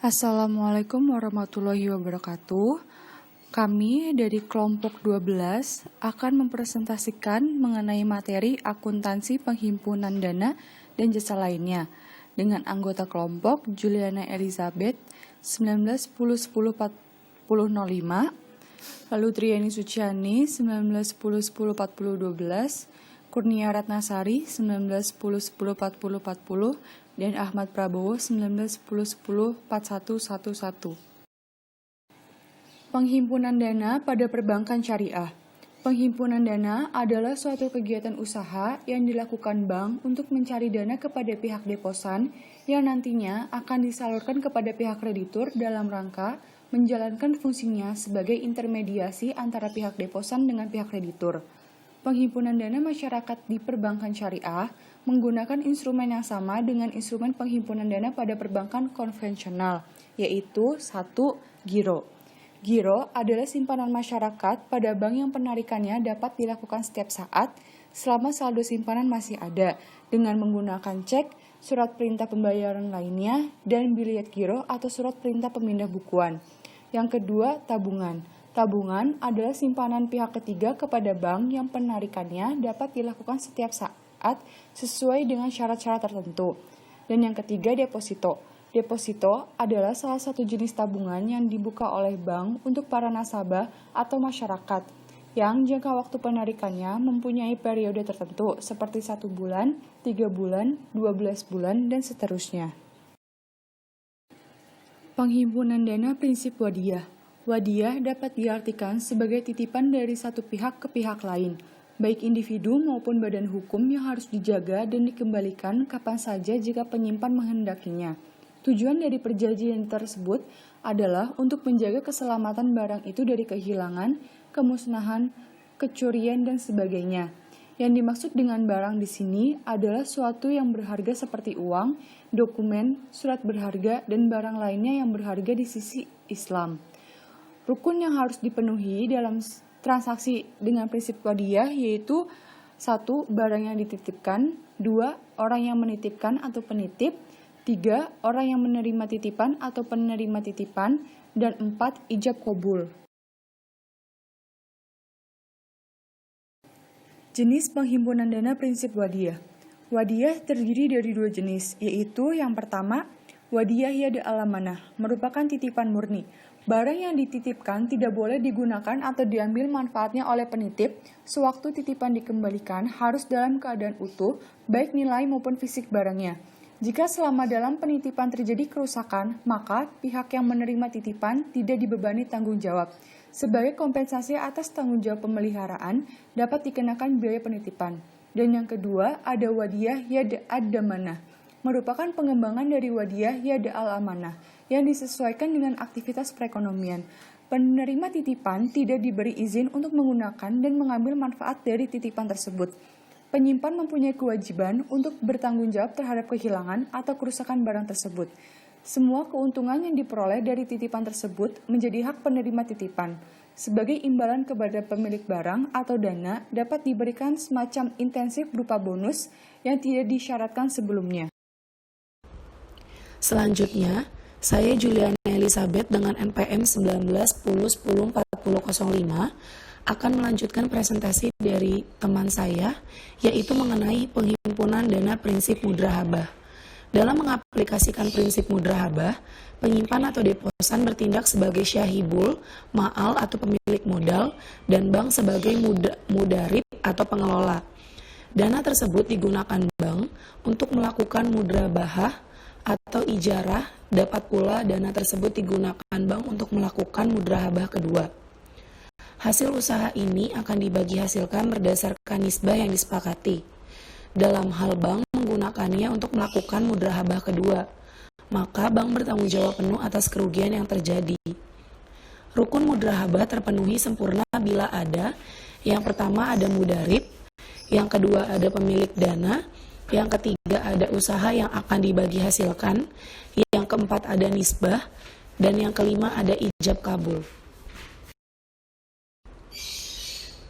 Assalamualaikum warahmatullahi wabarakatuh. Kami dari kelompok 12 akan mempresentasikan mengenai materi akuntansi penghimpunan dana dan jasa lainnya dengan anggota kelompok Juliana Elizabeth 1910-10-40-05, lalu Triani Suciani 1910-10-40-12, Kurnia Ratnasari 1910-10-40-40, dan Ahmad Prabowo 1910-10-4111. Penghimpunan dana pada perbankan syariah. Penghimpunan dana adalah suatu kegiatan usaha yang dilakukan bank untuk mencari dana kepada pihak deposan yang nantinya akan disalurkan kepada pihak kreditur dalam rangka menjalankan fungsinya sebagai intermediasi antara pihak deposan dengan pihak kreditur. Penghimpunan dana masyarakat di perbankan syariah menggunakan instrumen yang sama dengan instrumen penghimpunan dana pada perbankan konvensional, yaitu 1. Giro. Giro adalah simpanan masyarakat pada bank yang penarikannya dapat dilakukan setiap saat selama saldo simpanan masih ada dengan menggunakan cek, surat perintah pembayaran lainnya, dan biliet giro atau surat perintah pemindah bukuan. Yang kedua, tabungan. Tabungan adalah simpanan pihak ketiga kepada bank yang penarikannya dapat dilakukan setiap saat sesuai dengan syarat-syarat tertentu. Dan yang ketiga, deposito. Deposito adalah salah satu jenis tabungan yang dibuka oleh bank untuk para nasabah atau masyarakat yang jangka waktu penarikannya mempunyai periode tertentu seperti 1 bulan, 3 bulan, 12 bulan, dan seterusnya. Penghimpunan dana prinsip wadiyah. Wadiyah dapat diartikan sebagai titipan dari satu pihak ke pihak lain, baik individu maupun badan hukum yang harus dijaga dan dikembalikan kapan saja jika penyimpan menghendakinya. Tujuan dari perjanjian tersebut adalah untuk menjaga keselamatan barang itu dari kehilangan, kemusnahan, kecurian, dan sebagainya. Yang dimaksud dengan barang di sini adalah suatu yang berharga seperti uang, dokumen, surat berharga, dan barang lainnya yang berharga di sisi Islam. Rukun yang harus dipenuhi dalam transaksi dengan prinsip wadiyah yaitu 1. Barang yang dititipkan, 2. Orang yang menitipkan atau penitip, 3. Orang yang menerima titipan atau penerima titipan, dan 4. Ijab qabul. Jenis penghimpunan dana prinsip wadiyah. Wadiyah terdiri dari 2 jenis, yaitu yang pertama, wadiyah yada al-amanah, merupakan titipan murni. Barang yang dititipkan tidak boleh digunakan atau diambil manfaatnya oleh penitip. Sewaktu titipan dikembalikan harus dalam keadaan utuh, baik nilai maupun fisik barangnya. Jika selama dalam penitipan terjadi kerusakan, maka pihak yang menerima titipan tidak dibebani tanggung jawab. Sebagai kompensasi atas tanggung jawab pemeliharaan, dapat dikenakan biaya penitipan. Dan yang kedua, ada wadiyah yada ad-damanah, merupakan pengembangan dari wadiyah yada al-amanah yang disesuaikan dengan aktivitas perekonomian. Penerima titipan tidak diberi izin untuk menggunakan dan mengambil manfaat dari titipan tersebut. Penyimpan mempunyai kewajiban untuk bertanggung jawab terhadap kehilangan atau kerusakan barang tersebut. Semua keuntungan yang diperoleh dari titipan tersebut menjadi hak penerima titipan. Sebagai imbalan kepada pemilik barang atau dana dapat diberikan semacam intensif berupa bonus yang tidak disyaratkan sebelumnya. Selanjutnya, saya Juliana Elizabeth dengan NPM 1910104005 akan melanjutkan presentasi dari teman saya, yaitu mengenai penghimpunan dana prinsip mudrahabah. Dalam mengaplikasikan prinsip mudrahabah, penyimpan atau deposan bertindak sebagai syahibul, ma'al atau pemilik modal, dan bank sebagai mudarib atau pengelola. Dana tersebut digunakan bank untuk melakukan mudrabahah atau ijarah. Dapat pula dana tersebut digunakan bank untuk melakukan mudrahabah kedua. Hasil usaha ini akan dibagi hasilkan berdasarkan nisbah yang disepakati. Dalam hal bank menggunakannya untuk melakukan mudrahabah kedua, maka bank bertanggung jawab penuh atas kerugian yang terjadi. Rukun mudrahabah terpenuhi sempurna bila ada: yang pertama ada mudarib, yang kedua ada pemilik dana, yang ketiga ada usaha yang akan dibagi hasilkan, yang keempat ada nisbah, dan yang kelima ada ijab kabul.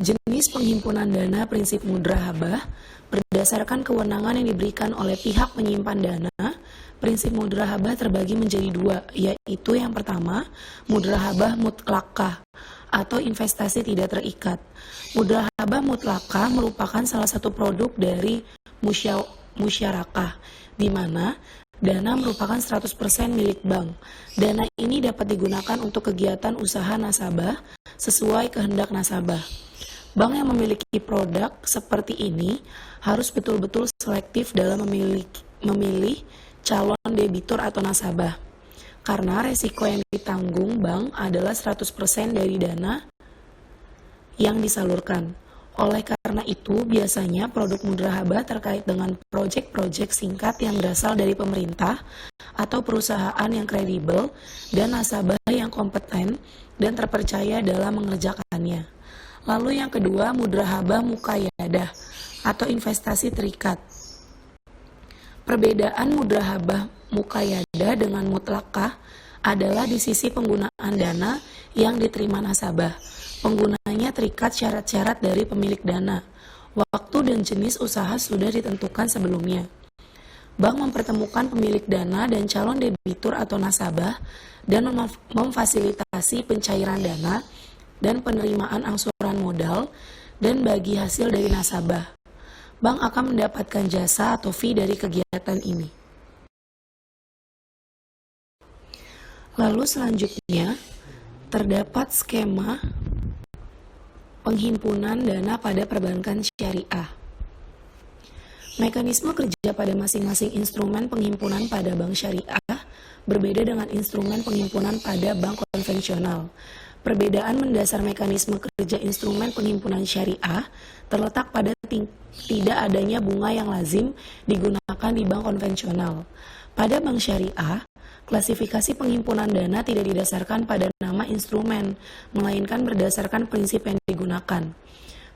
Jenis penghimpunan dana prinsip mudrahabah berdasarkan kewenangan yang diberikan oleh pihak penyimpan dana Prinsip mudrahabah terbagi menjadi dua, yaitu yang pertama, mudrahabah mutlakah atau investasi tidak terikat. Mudrahabah mutlakah merupakan salah satu produk dari musyarakah, di mana dana merupakan 100% milik bank. Dana ini dapat digunakan untuk kegiatan usaha nasabah sesuai kehendak nasabah. Bank yang memiliki produk seperti ini harus betul-betul selektif dalam memilih calon debitur atau nasabah. Karena resiko yang ditanggung bank adalah 100% dari dana yang disalurkan. Oleh karena itu, biasanya produk mudrahabah terkait dengan proyek-proyek singkat yang berasal dari pemerintah atau perusahaan yang kredibel dan nasabah yang kompeten dan terpercaya dalam mengerjakannya. Lalu yang kedua, mudrahabah muqayyadah atau investasi terikat. Perbedaan mudrahabah muqayyadah dengan mutlakah adalah di sisi penggunaan dana yang diterima nasabah. Penggunanya terikat syarat-syarat dari pemilik dana. Waktu dan jenis usaha sudah ditentukan sebelumnya. Bank mempertemukan pemilik dana dan calon debitur atau nasabah dan memfasilitasi pencairan dana dan penerimaan angsuran modal dan bagi hasil dari nasabah. Bank akan mendapatkan jasa atau fee dari kegiatan ini. Lalu selanjutnya, terdapat skema penghimpunan dana pada perbankan syariah. Mekanisme kerja pada masing-masing instrumen penghimpunan pada bank syariah berbeda dengan instrumen penghimpunan pada bank konvensional. Perbedaan mendasar mekanisme kerja instrumen penghimpunan syariah terletak pada tidak adanya bunga yang lazim digunakan di bank konvensional. Pada bank syariah, klasifikasi penghimpunan dana tidak didasarkan pada nama instrumen, melainkan berdasarkan prinsip yang digunakan.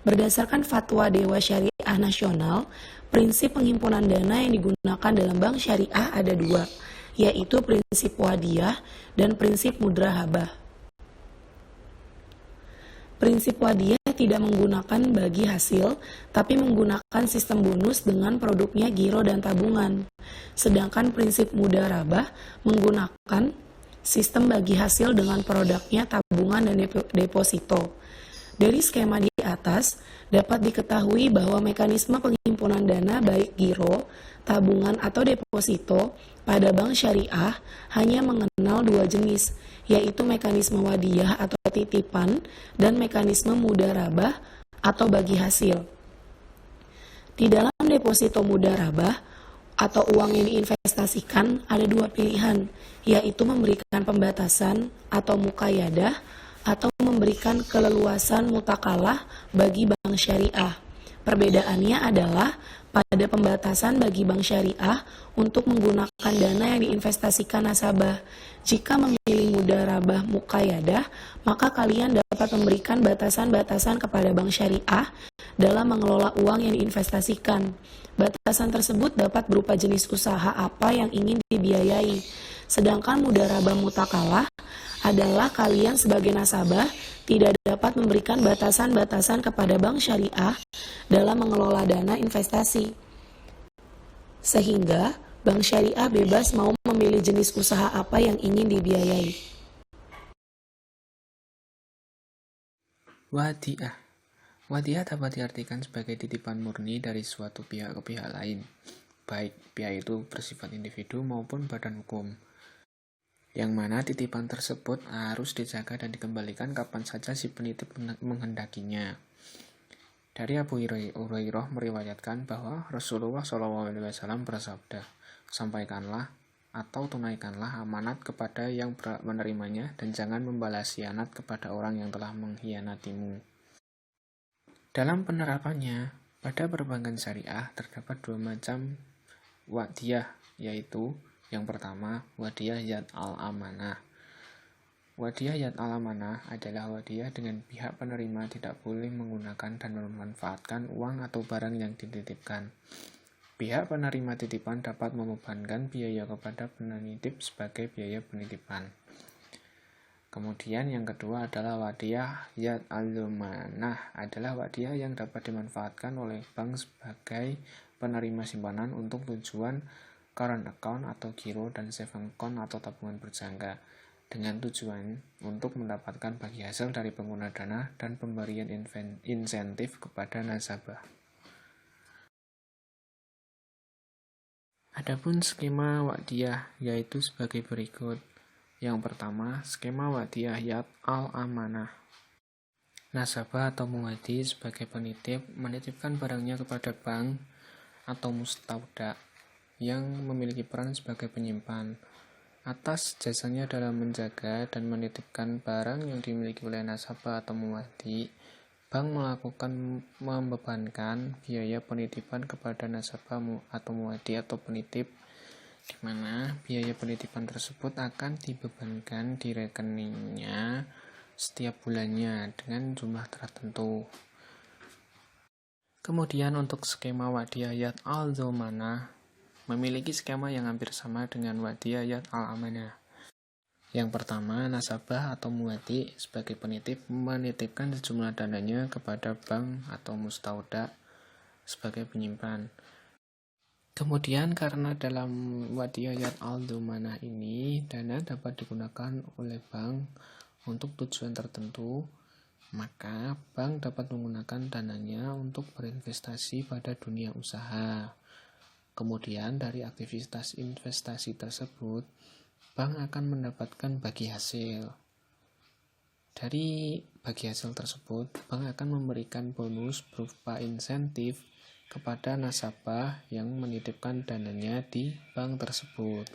Berdasarkan Fatwa Dewa Syariah Nasional, prinsip penghimpunan dana yang digunakan dalam bank syariah ada dua, yaitu prinsip wadiyah dan prinsip mudrahabah. Prinsip wadiyah tidak menggunakan bagi hasil, tapi menggunakan sistem bonus dengan produknya giro dan tabungan. Sedangkan prinsip mudarabah menggunakan sistem bagi hasil dengan produknya tabungan dan deposito. Dari skema di atas, dapat diketahui bahwa mekanisme penghimpunan dana baik giro, tabungan atau deposito pada bank syariah hanya mengenal dua jenis, yaitu mekanisme wadiyah atau titipan dan mekanisme mudarabah atau bagi hasil. Di dalam deposito mudarabah atau uang yang diinvestasikan ada dua pilihan, yaitu memberikan pembatasan atau muqayyadah atau memberikan keleluasan mutakalah bagi bank syariah. Perbedaannya adalah pada pembatasan bagi bank syariah untuk menggunakan dana yang diinvestasikan nasabah. Jika memilih mudarabah muqayyadah, maka kalian dapat memberikan batasan-batasan kepada bank syariah dalam mengelola uang yang diinvestasikan. Batasan tersebut dapat berupa jenis usaha apa yang ingin dibiayai. Sedangkan mudarabah mutakalah adalah kalian sebagai nasabah tidak dapat memberikan batasan-batasan kepada bank syariah dalam mengelola dana investasi. Sehingga bank syariah bebas mau memilih jenis usaha apa yang ingin dibiayai. Wadiyah. Wadiyah dapat diartikan sebagai titipan murni dari suatu pihak ke pihak lain, baik pihak itu bersifat individu maupun badan hukum, yang mana titipan tersebut harus dijaga dan dikembalikan kapan saja si penitip menghendakinya. Dari Abu Hurairah meriwayatkan bahwa Rasulullah SAW bersabda, "Sampaikanlah atau tunaikanlah amanat kepada yang menerimanya dan jangan membalas khianat kepada orang yang telah mengkhianatimu." Dalam penerapannya, pada perbankan syariah terdapat dua macam wadiyah, yaitu yang pertama, wadiyah yad al-amanah. Wadiyah yad al-amanah adalah wadiyah dengan pihak penerima tidak boleh menggunakan dan memanfaatkan uang atau barang yang dititipkan. Pihak penerima titipan dapat membebankan biaya kepada penitip sebagai biaya penitipan. Kemudian yang kedua adalah wadiyah yad al-amanah, adalah wadiyah yang dapat dimanfaatkan oleh bank sebagai penerima simpanan untuk tujuan current account atau giro, dan saving account atau tabungan berjangka, dengan tujuan untuk mendapatkan bagi hasil dari pengguna dana dan pemberian insentif kepada nasabah. Adapun skema Waqdiyah yaitu sebagai berikut. Yang pertama, skema Waqdiyah Yad al-Amanah. Nasabah atau muwadi sebagai penitip menitipkan barangnya kepada bank atau mustauda yang memiliki peran sebagai penyimpan atas jasanya dalam menjaga dan menitipkan barang yang dimiliki oleh nasabah atau muwadi. Bank melakukan membebankan biaya penitipan kepada nasabah atau muwadi atau penitip, di mana biaya penitipan tersebut akan dibebankan di rekeningnya setiap bulannya dengan jumlah tertentu. Kemudian untuk skema Waqdiyah Yad al-Dhamanah memiliki skema yang hampir sama dengan Waqdiyah Yad al-Amanah. Yang pertama, nasabah atau muwadi sebagai penitip menitipkan sejumlah dananya kepada bank atau mustauda sebagai penyimpan. Kemudian karena dalam Waqdiyah Yad al-Dhamanah ini dana dapat digunakan oleh bank untuk tujuan tertentu, maka bank dapat menggunakan dananya untuk berinvestasi pada dunia usaha. Kemudian dari aktivitas investasi tersebut, bank akan mendapatkan bagi hasil. Dari bagi hasil tersebut, bank akan memberikan bonus berupa insentif kepada nasabah yang menitipkan dananya di bank tersebut.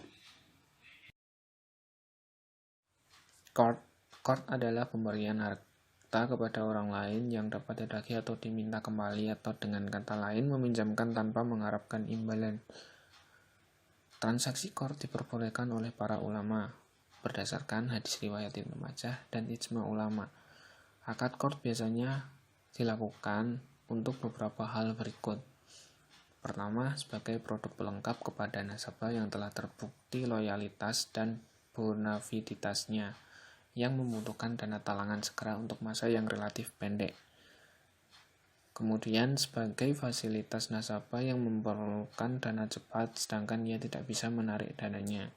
Qard adalah pemberian harta kepada orang lain yang dapat ditagih atau diminta kembali, atau dengan kata lain meminjamkan tanpa mengharapkan imbalan. Transaksi qard diperbolehkan oleh para ulama berdasarkan hadis riwayat Ibnu Majah dan ijma ulama. Akad qard biasanya dilakukan untuk beberapa hal berikut. Pertama, sebagai produk pelengkap kepada nasabah yang telah terbukti loyalitas dan bonafiditasnya, yang membutuhkan dana talangan segera untuk masa yang relatif pendek. Kemudian sebagai fasilitas nasabah yang memerlukan dana cepat sedangkan ia tidak bisa menarik dananya.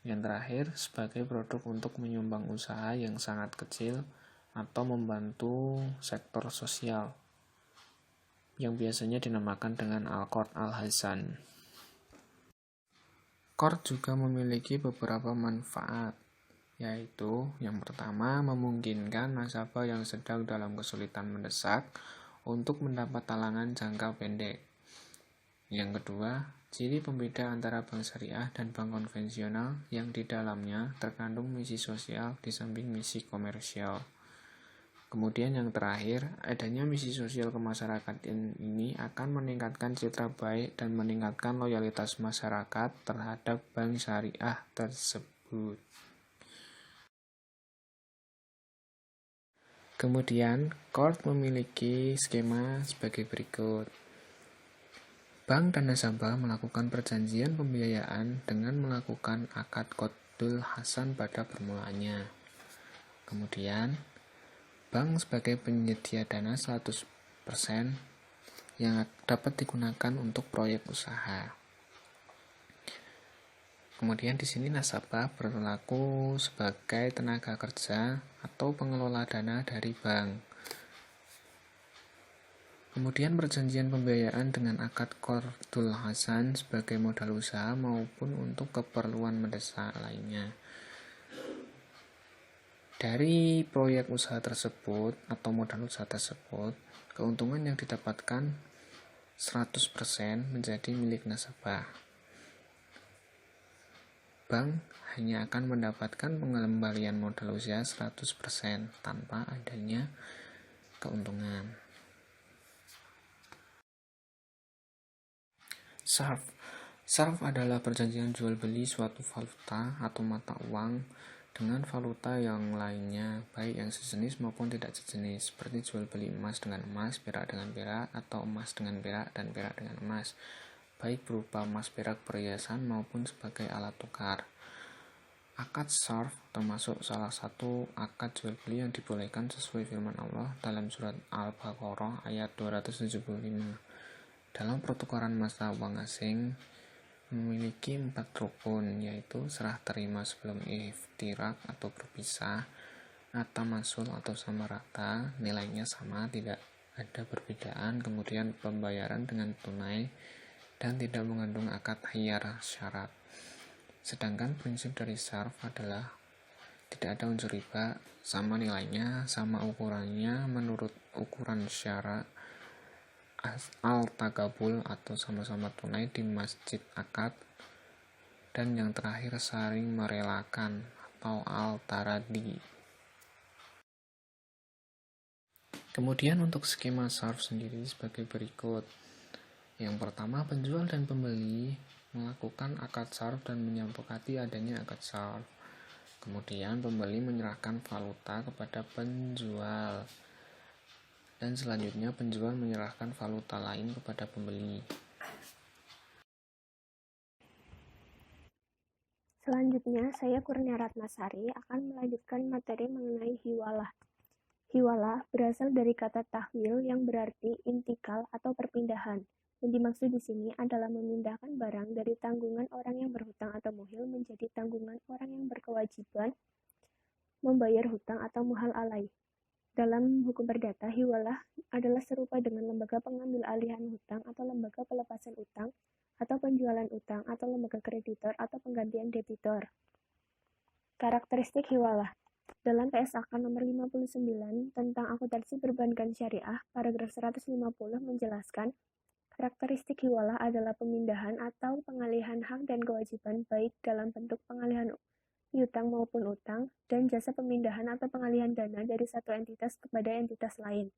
Yang terakhir, sebagai produk untuk menyumbang usaha yang sangat kecil atau membantu sektor sosial, yang biasanya dinamakan dengan Al-Qard Al-Hasan. Qard juga memiliki beberapa manfaat, yaitu yang pertama, memungkinkan nasabah yang sedang dalam kesulitan mendesak untuk mendapat talangan jangka pendek. Yang kedua, ciri pembeda antara bank syariah dan bank konvensional yang di dalamnya terkandung misi sosial di samping misi komersial. Kemudian yang terakhir, adanya misi sosial ke masyarakat ini akan meningkatkan citra baik dan meningkatkan loyalitas masyarakat terhadap bank syariah tersebut. Kemudian, Qard memiliki skema sebagai berikut. Bank dan nasabah melakukan perjanjian pembiayaan dengan melakukan akad Qardul Hasan pada permulaannya. Kemudian, bank sebagai penyedia dana 100% yang dapat digunakan untuk proyek usaha. Kemudian di sini nasabah berlaku sebagai tenaga kerja atau pengelola dana dari bank. Kemudian perjanjian pembiayaan dengan akad Qardul Hasan sebagai modal usaha maupun untuk keperluan mendesak lainnya. Dari proyek usaha tersebut atau modal usaha tersebut, keuntungan yang didapatkan 100% menjadi milik nasabah. Bank hanya akan mendapatkan pengembalian modal usaha 100% tanpa adanya keuntungan. Sarf adalah perjanjian jual beli suatu valuta atau mata uang dengan valuta yang lainnya, baik yang sejenis maupun tidak sejenis, seperti jual beli emas dengan emas, perak dengan perak, atau emas dengan perak dan perak dengan emas, baik berupa emas perak perhiasan maupun sebagai alat tukar. Akad sarf termasuk salah satu akad jual beli yang dibolehkan sesuai firman Allah dalam surat Al-Baqarah ayat 275. Dalam pertukaran mata uang asing, memiliki 4 rukun, yaitu serah terima sebelum iftirak atau berpisah, atamasul atau sama rata, nilainya sama, tidak ada perbedaan, kemudian pembayaran dengan tunai, dan tidak mengandung akad khiyar syarat. Sedangkan prinsip dari sarf adalah tidak ada unsur riba, sama nilainya, sama ukurannya menurut ukuran syarat al-tagabul atau sama-sama tunai di masjid akad, dan yang terakhir saling merelakan atau al-taradi. Kemudian untuk skema sarf sendiri sebagai berikut. Yang pertama, penjual dan pembeli melakukan akad sarf dan menyepakati adanya akad sarf. Kemudian pembeli menyerahkan valuta kepada penjual. Dan selanjutnya penjual menyerahkan valuta lain kepada pembeli. Selanjutnya, saya Kurnia Ratnasari akan melanjutkan materi mengenai hiwalah. Hiwalah berasal dari kata tahwil yang berarti intikal atau perpindahan. Yang dimaksud di sini adalah memindahkan barang dari tanggungan orang yang berhutang atau muhil menjadi tanggungan orang yang berkewajiban membayar hutang atau muhal alai. Dalam hukum perdata, hiwalah adalah serupa dengan lembaga pengambil alihan hutang atau lembaga pelepasan utang atau penjualan utang atau lembaga kreditor atau penggantian debitor. Karakteristik hiwalah. Dalam PSAK nomor 59 tentang akuntansi perbankan syariah, paragraf 150 menjelaskan, karakteristik hiwalah adalah pemindahan atau pengalihan hak dan kewajiban baik dalam bentuk pengalihan piutang maupun utang, dan jasa pemindahan atau pengalihan dana dari satu entitas kepada entitas lain.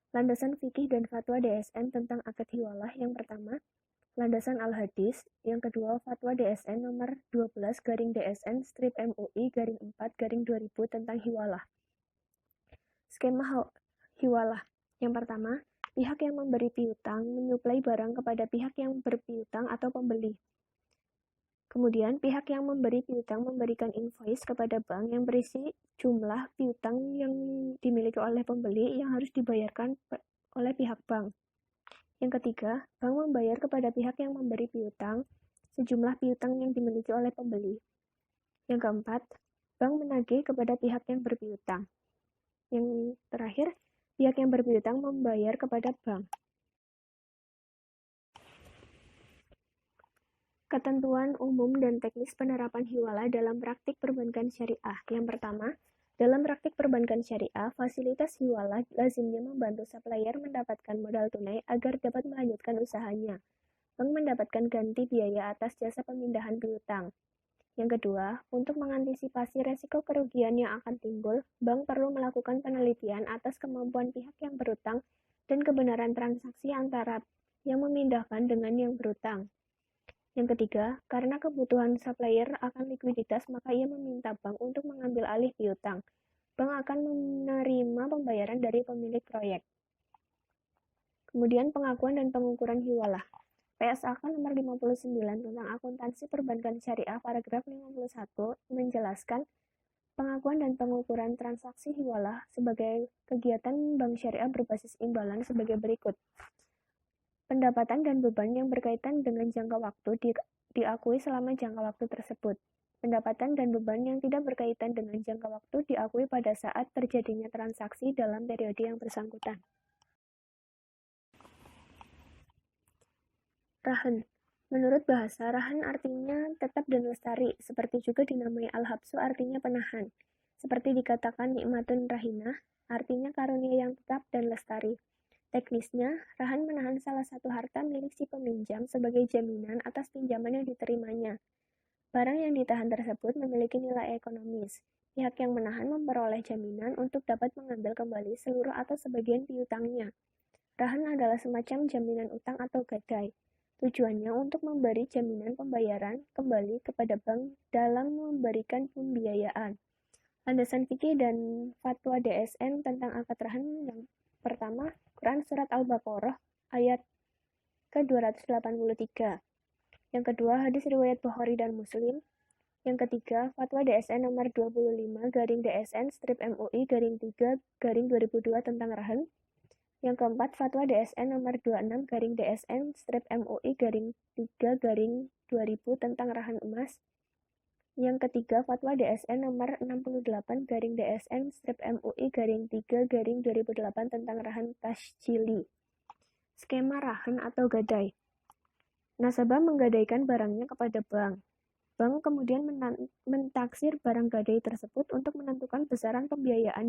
Landasan fikih dan fatwa DSN tentang akad hiwalah yang pertama, landasan Al-Hadis, yang kedua fatwa DSN nomor 12/DSN strip MUI _4 _2000 tentang hiwalah. Skema hiwalah. Yang pertama, pihak yang memberi piutang menyuplai barang kepada pihak yang berpiutang atau pembeli. Kemudian, pihak yang memberi piutang memberikan invoice kepada bank yang berisi jumlah piutang yang dimiliki oleh pembeli yang harus dibayarkan oleh pihak bank. Yang ketiga, bank membayar kepada pihak yang memberi piutang sejumlah piutang yang dimiliki oleh pembeli. Yang keempat, bank menagih kepada pihak yang berpiutang. Yang terakhir, pihak yang berpiutang membayar kepada bank. Ketentuan umum dan teknis penerapan hiwalah dalam praktik perbankan syariah. Yang pertama, dalam praktik perbankan syariah, fasilitas hiwalah lazimnya membantu supplier mendapatkan modal tunai agar dapat melanjutkan usahanya. Bank mendapatkan ganti biaya atas jasa pemindahan piutang. Yang kedua, untuk mengantisipasi resiko kerugian yang akan timbul, bank perlu melakukan penelitian atas kemampuan pihak yang berutang dan kebenaran transaksi antara yang memindahkan dengan yang berutang. Yang ketiga, karena kebutuhan supplier akan likuiditas, maka ia meminta bank untuk mengambil alih piutang. Bank akan menerima pembayaran dari pemilik proyek. Kemudian pengakuan dan pengukuran hiwalah. PSAK nomor 59 tentang akuntansi perbankan syariah paragraf 51 menjelaskan pengakuan dan pengukuran transaksi hiwalah sebagai kegiatan bank syariah berbasis imbalan sebagai berikut. Pendapatan dan beban yang berkaitan dengan jangka waktu diakui selama jangka waktu tersebut. Pendapatan dan beban yang tidak berkaitan dengan jangka waktu diakui pada saat terjadinya transaksi dalam periode yang bersangkutan. Rahan. Menurut bahasa, rahan artinya tetap dan lestari, seperti juga dinamai al-habsu artinya penahan. Seperti dikatakan nikmatun rahinah, artinya karunia yang tetap dan lestari. Teknisnya, rahan menahan salah satu harta milik si peminjam sebagai jaminan atas pinjaman yang diterimanya. Barang yang ditahan tersebut memiliki nilai ekonomis. Pihak yang menahan memperoleh jaminan untuk dapat mengambil kembali seluruh atau sebagian piutangnya. Rahan adalah semacam jaminan utang atau gadai. Tujuannya untuk memberi jaminan pembayaran kembali kepada bank dalam memberikan pembiayaan. Landasan fikih dan fatwa DSN tentang akad rahan yang pertama, Quran Surat Al-Baqarah ayat ke-283. Yang kedua, hadis riwayat Bukhari dan Muslim. Yang ketiga, fatwa DSN nomor 25/DSN strip MUI _3 _2002 tentang rahan. Yang keempat, Fatwa DSN nomor 26-DSN-MUI-3-2000 tentang rahan emas. Yang ketiga, Fatwa DSN nomor 68-DSN-MUI-3-2008 tentang rahan tasjili. Skema rahan atau gadai. Nasabah menggadaikan barangnya kepada bank. Bank kemudian mentaksir barang gadai tersebut untuk menentukan besaran pembiayaan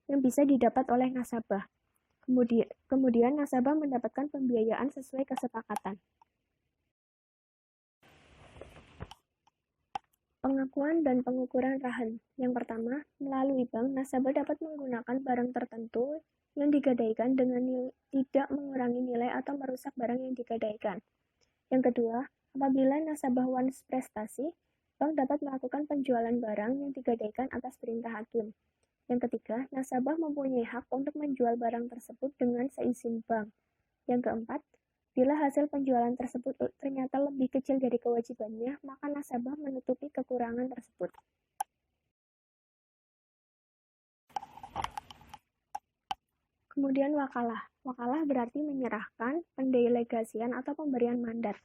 yang bisa didapat oleh nasabah. Kemudian nasabah mendapatkan pembiayaan sesuai kesepakatan. Pengakuan dan pengukuran rahan. Yang pertama, melalui bank, nasabah dapat menggunakan barang tertentu yang digadaikan dengan tidak mengurangi nilai atau merusak barang yang digadaikan. Yang kedua, apabila nasabah wans prestasi, bank dapat melakukan penjualan barang yang digadaikan atas perintah hakim. Yang ketiga, nasabah mempunyai hak untuk menjual barang tersebut dengan seizin bank. Yang keempat, bila hasil penjualan tersebut ternyata lebih kecil dari kewajibannya, maka nasabah menutupi kekurangan tersebut. Kemudian wakalah. Wakalah berarti menyerahkan, pendelegasian atau pemberian mandat.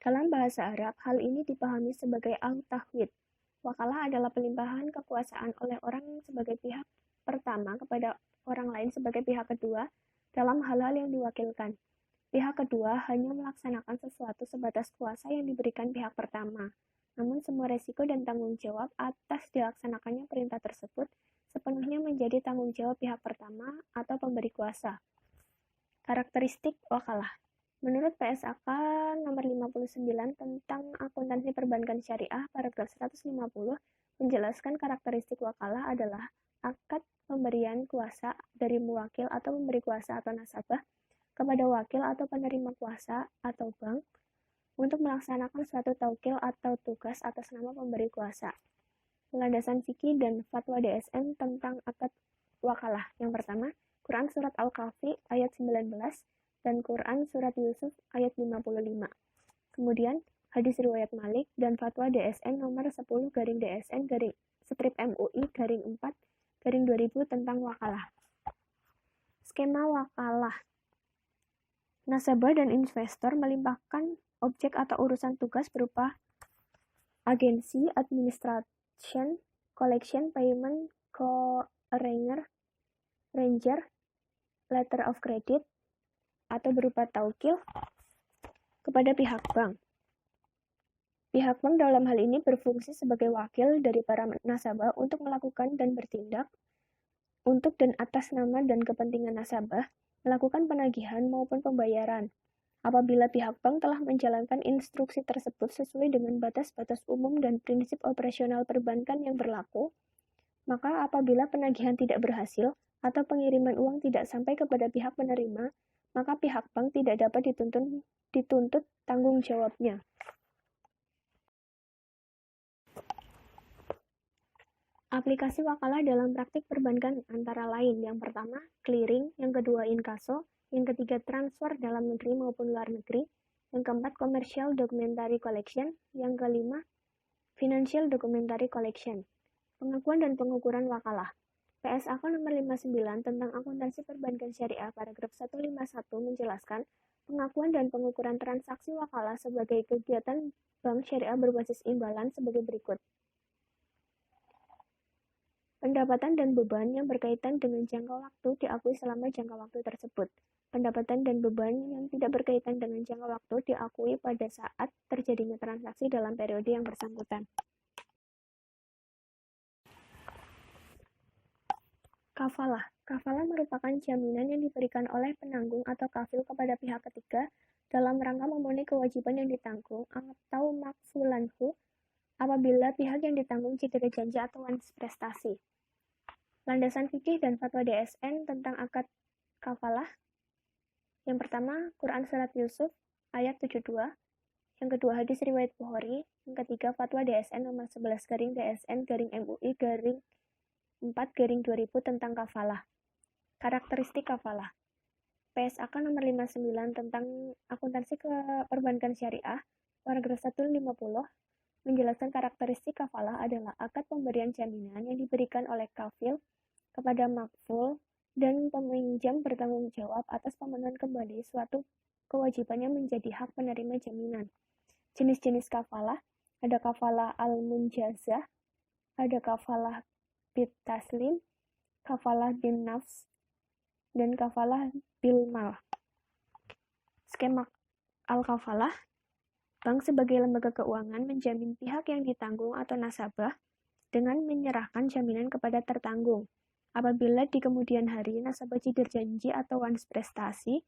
Dalam bahasa Arab, hal ini dipahami sebagai al-tahwid. Wakalah adalah pelimpahan kekuasaan oleh orang sebagai pihak pertama kepada orang lain sebagai pihak kedua dalam hal-hal yang diwakilkan. Pihak kedua hanya melaksanakan sesuatu sebatas kuasa yang diberikan pihak pertama. Namun semua resiko dan tanggung jawab atas dilaksanakannya perintah tersebut sepenuhnya menjadi tanggung jawab pihak pertama atau pemberi kuasa. Karakteristik wakalah. Menurut PSAK nomor 59 tentang akuntansi perbankan syariah paragraf 150 menjelaskan karakteristik wakalah adalah akad pemberian kuasa dari muwakil atau pemberi kuasa atau nasabah kepada wakil atau penerima kuasa atau bank untuk melaksanakan suatu taukil atau tugas atas nama pemberi kuasa. Landasan fikih dan fatwa DSN tentang akad wakalah. Yang pertama, Quran Surat Al-Kahfi ayat 19 dan Quran Surat Yusuf ayat 55. Kemudian, hadis riwayat Malik dan fatwa DSN nomor 10-DSN-MUI-4-2000 tentang wakalah. Skema wakalah. Nasabah dan investor melimpahkan objek atau urusan tugas berupa agensi, administration, collection, payment, co-arranger, ranger, letter of credit, atau berupa taukil kepada pihak bank. Pihak bank dalam hal ini berfungsi sebagai wakil dari para nasabah untuk melakukan dan bertindak untuk dan atas nama dan kepentingan nasabah, melakukan penagihan maupun pembayaran. Apabila pihak bank telah menjalankan instruksi tersebut sesuai dengan batas-batas umum dan prinsip operasional perbankan yang berlaku, maka apabila penagihan tidak berhasil atau pengiriman uang tidak sampai kepada pihak penerima, maka pihak bank tidak dapat dituntut tanggung jawabnya. Aplikasi wakalah dalam praktik perbankan antara lain, yang pertama, clearing, yang kedua, inkaso, yang ketiga, transfer dalam negeri maupun luar negeri, yang keempat, commercial documentary collection, yang kelima, financial documentary collection. Pengakuan dan pengukuran wakalah. PSAK nomor 59 tentang akuntansi perbankan syariah paragraf 151 menjelaskan pengakuan dan pengukuran transaksi wakalah sebagai kegiatan bank syariah berbasis imbalan sebagai berikut. Pendapatan dan beban yang berkaitan dengan jangka waktu diakui selama jangka waktu tersebut. Pendapatan dan beban yang tidak berkaitan dengan jangka waktu diakui pada saat terjadinya transaksi dalam periode yang bersangkutan. Kafalah. Kafalah merupakan jaminan yang diberikan oleh penanggung atau kafil kepada pihak ketiga dalam rangka memenuhi kewajiban yang ditanggung atau makfulanhu apabila pihak yang ditanggung cedera janji atau wans prestasi. Landasan fikih dan fatwa DSN tentang akad kafalah. Yang pertama, Quran Surat Yusuf ayat 72. Yang kedua, hadis riwayat Bukhari. Yang ketiga, fatwa DSN nomor 11-DSN-MUI-4-2000 tentang kafalah. Karakteristik kafalah. PSAK nomor 59 tentang akuntansi perbankan syariah, paragraf 150, menjelaskan karakteristik kafalah adalah akad pemberian jaminan yang diberikan oleh kafil kepada makful dan peminjam bertanggung jawab atas pemenuhan kembali suatu kewajibannya menjadi hak penerima jaminan. Jenis-jenis kafalah, ada kafalah al-munjazah, ada kafalah bit taslim, kafalah bin nafs, dan kafalah bil mal. Skema al-kafalah, bank sebagai lembaga keuangan menjamin pihak yang ditanggung atau nasabah dengan menyerahkan jaminan kepada tertanggung. Apabila di kemudian hari nasabah cider janji atau wanis prestasi,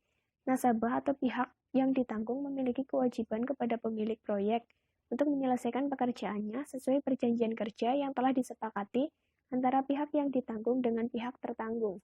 nasabah atau pihak yang ditanggung memiliki kewajiban kepada pemilik proyek untuk menyelesaikan pekerjaannya sesuai perjanjian kerja yang telah disepakati antara pihak yang ditanggung dengan pihak tertanggung.